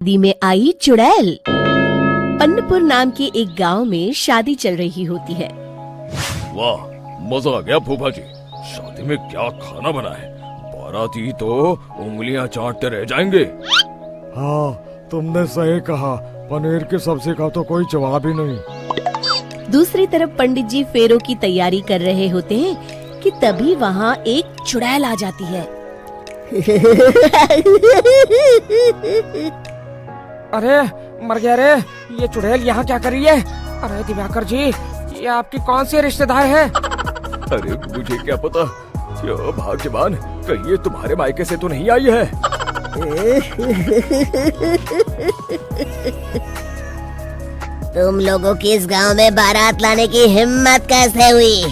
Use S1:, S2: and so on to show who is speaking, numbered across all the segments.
S1: दी में आई चुड़ैल। पन्नपुर नाम के एक गांव में शादी चल रही होती है।
S2: वाह, मजा आ गया फूफा जी। शादी में क्या खाना बना है, बाराती तो उंगलियां चाटते रह जाएंगे।
S3: हाँ, तुमने सही कहा। पनीर की सब्जी का तो कोई जवाब ही नहीं।
S1: दूसरी तरफ पंडित जी फेरों की तैयारी कर रहे होते हैं कि तभी वहाँ एक चुड़ैल आ जाती है।
S4: अरे मर गया रे, ये चुड़ैल यहाँ क्या कर रही है? अरे दिवाकर जी, ये आपकी कौन सी रिश्तेदार है?
S2: अरे मुझे क्या पता, क्या भाग्यवान, कहीं ये तुम्हारे मायके से तो नहीं आई है।
S5: तुम लोगों की इस गांव में बारात लाने की हिम्मत कैसे हुई?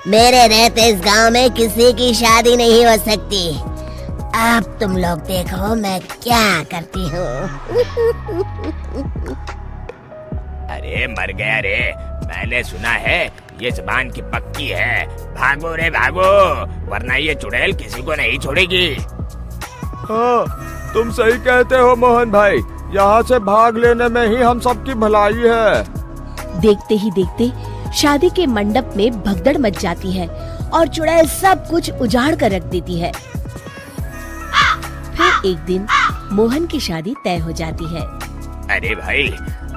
S5: मेरे रहते इस गांव में किसी की शादी नहीं हो सकती। अब तुम लोग देखो मैं क्या करती हूँ।
S6: अरे मर गया रे, मैंने सुना है ये जबान की पक्की है। भागो रे भागो, वरना ये चुड़ैल किसी को नहीं छोड़ेगी।
S3: हाँ, तुम सही कहते हो मोहन भाई। यहाँ से भाग लेने में ही हम सबकी भलाई है।
S1: देखते ही देखते शादी के मंडप में भगदड़ मच जाती है और चुड़ैल सब कुछ उजाड़ कर रख देती है। फिर एक दिन मोहन की शादी तय हो जाती है।
S6: अरे भाई,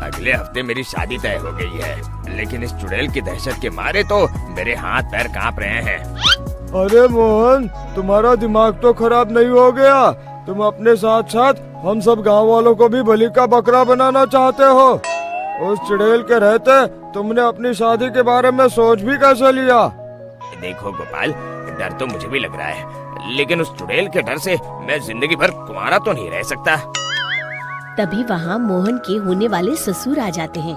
S6: अगले हफ्ते मेरी शादी तय हो गई है, लेकिन इस चुड़ैल की दहशत के मारे तो मेरे हाथ पैर कांप रहे हैं।
S3: अरे मोहन, तुम्हारा दिमाग तो खराब नहीं हो गया? तुम अपने साथ साथ हम सब गांव वालों को भी बलि का बकरा बनाना चाहते हो? उस चुड़ैल के रहते तुमने अपनी शादी के बारे में सोच भी कैसे लिया?
S6: देखो गोपाल, डर तो मुझे भी लग रहा है, लेकिन उस चुड़ैल के डर से मैं जिंदगी भर कुंवारा तो नहीं रह सकता।
S1: तभी वहाँ मोहन के होने वाले ससुर आ जाते हैं।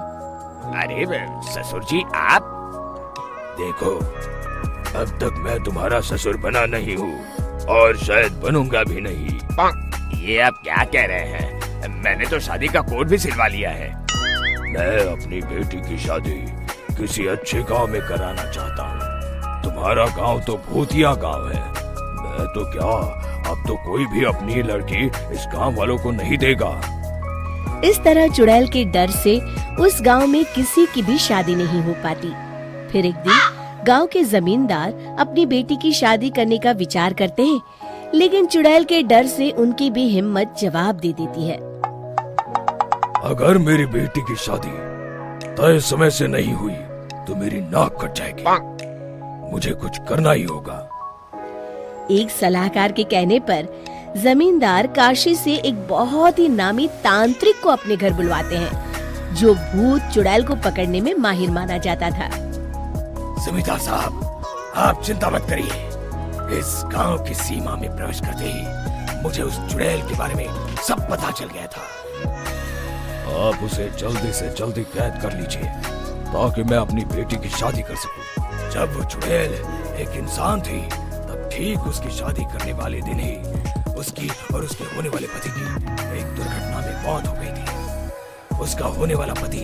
S6: अरे ससुर जी आप?
S2: देखो, अब तक मैं तुम्हारा ससुर बना नहीं हूँ और शायद बनूंगा भी नहीं।
S6: ये आप क्या कह रहे हैं? मैंने तो शादी का कोड भी सिलवा लिया है।
S2: मैं अपनी बेटी की शादी किसी अच्छे गांव में कराना चाहता हूँ। तुम्हारा गांव तो भूतिया गांव है। मैं तो क्या, अब तो कोई भी अपनी लड़की इस गांव वालों को नहीं देगा।
S1: इस तरह चुड़ैल के डर से उस गांव में किसी की भी शादी नहीं हो पाती। फिर एक दिन गांव के जमींदार अपनी बेटी की शादी करने का विचार करते हैं, लेकिन चुड़ैल के डर से उनकी भी हिम्मत जवाब दे देती है।
S2: अगर मेरी बेटी की शादी तय समय से नहीं हुई तो मेरी नाक कट जाएगी। मुझे कुछ करना ही होगा।
S1: एक सलाहकार के कहने पर जमींदार काशी से एक बहुत ही नामी तांत्रिक को अपने घर बुलवाते हैं, जो भूत चुड़ैल को पकड़ने में माहिर माना जाता था।
S6: जमींदार साहब, आप चिंता मत करिए। इस गांव की सीमा में प्रवेश करते ही मुझे उस चुड़ैल के बारे में सब पता चल गया था।
S2: आप उसे जल्दी से जल्दी कैद कर लीजिए ताकि मैं अपनी बेटी की शादी कर सकूं।
S6: जब वो चुड़ैल एक इंसान थी, तब ठीक उसकी शादी करने वाले दिन ही उसकी और उसके होने वाले पति की एक दुर्घटना में मौत हो गई थी। उसका होने वाला पति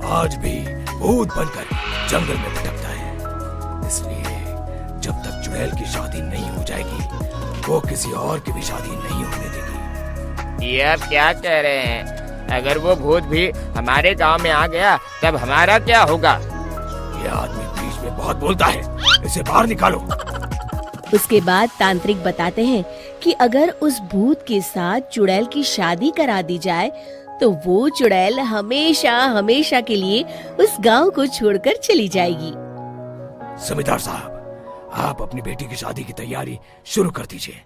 S6: आज भी भूत बनकर जंगल में भटकता है। इसलिए जब तक चुड़ैल की शादी नहीं हो जाएगी, वो किसी और की भी शादी नहीं होने देगी।
S4: ये आप क्या कह रहे हैं? अगर वो भूत भी हमारे गांव में आ गया, तब हमारा क्या होगा?
S6: ये आदमी बीच में बहुत बोलता है, इसे बाहर निकालो।
S1: उसके बाद तांत्रिक बताते हैं कि अगर उस भूत के साथ चुड़ैल की शादी करा दी जाए तो वो चुड़ैल हमेशा हमेशा के लिए उस गांव को छोड़कर चली जाएगी।
S6: जमींदार साहब, आप अपनी बेटी की शादी की तैयारी शुरू कर दीजिए।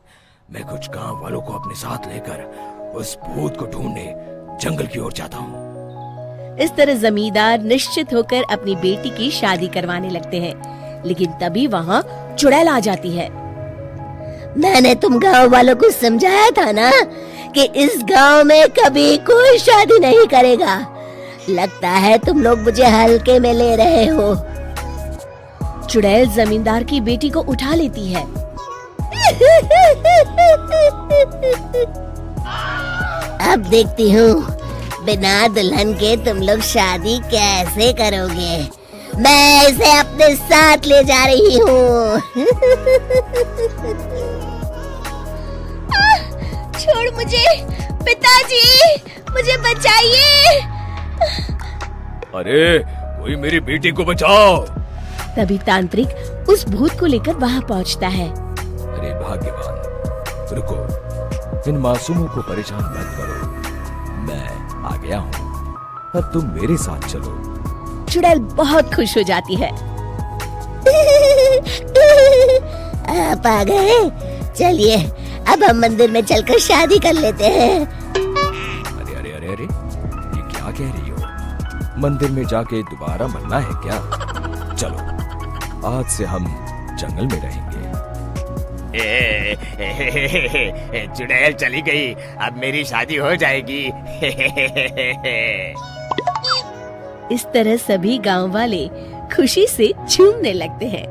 S6: मैं कुछ गांव वालों को अपने साथ लेकर उस भूत को ढूंढने जंगल की ओर जाता हूँ।
S1: इस तरह जमींदार निश्चित होकर अपनी बेटी की शादी करवाने लगते हैं, लेकिन तभी वहाँ चुड़ैल आ जाती है।
S5: मैंने तुम गांव वालों को समझाया था ना कि इस गांव में कभी कोई शादी नहीं करेगा। लगता है तुम लोग मुझे हल्के में ले रहे हो।
S1: चुड़ैल जमींदार की बेटी को उठा लेती है।
S5: अब देखती हूँ बिना दुल्हन के तुम लोग शादी कैसे करोगे। मैं इसे अपने साथ ले जा रही हूँ।
S1: छोड़ मुझे, पिताजी
S2: अरे कोई मेरी बेटी को बचाओ।
S1: तभी तांत्रिक उस भूत को लेकर वहाँ पहुँचता है।
S2: अरे भाग्यवान, रुको, इन मासूमों को परेशान मत करो, मैं आ गया हूँ, अब तुम मेरे साथ चलो।
S1: चुड़ैल बहुत खुश हो जाती है।
S5: आप आ गए, चलिए अब हम मंदिर में चलकर शादी कर लेते हैं।
S2: अरे अरे अरे अरे, ये क्या कह रही हो? मंदिर में जाके दोबारा मरना है क्या? चलो, आज से हम जंगल में रहेंगे।
S6: चुड़ैल चली गई, अब मेरी शादी हो जाएगी।
S1: इस तरह सभी गांव वाले खुशी से झूमने लगते हैं।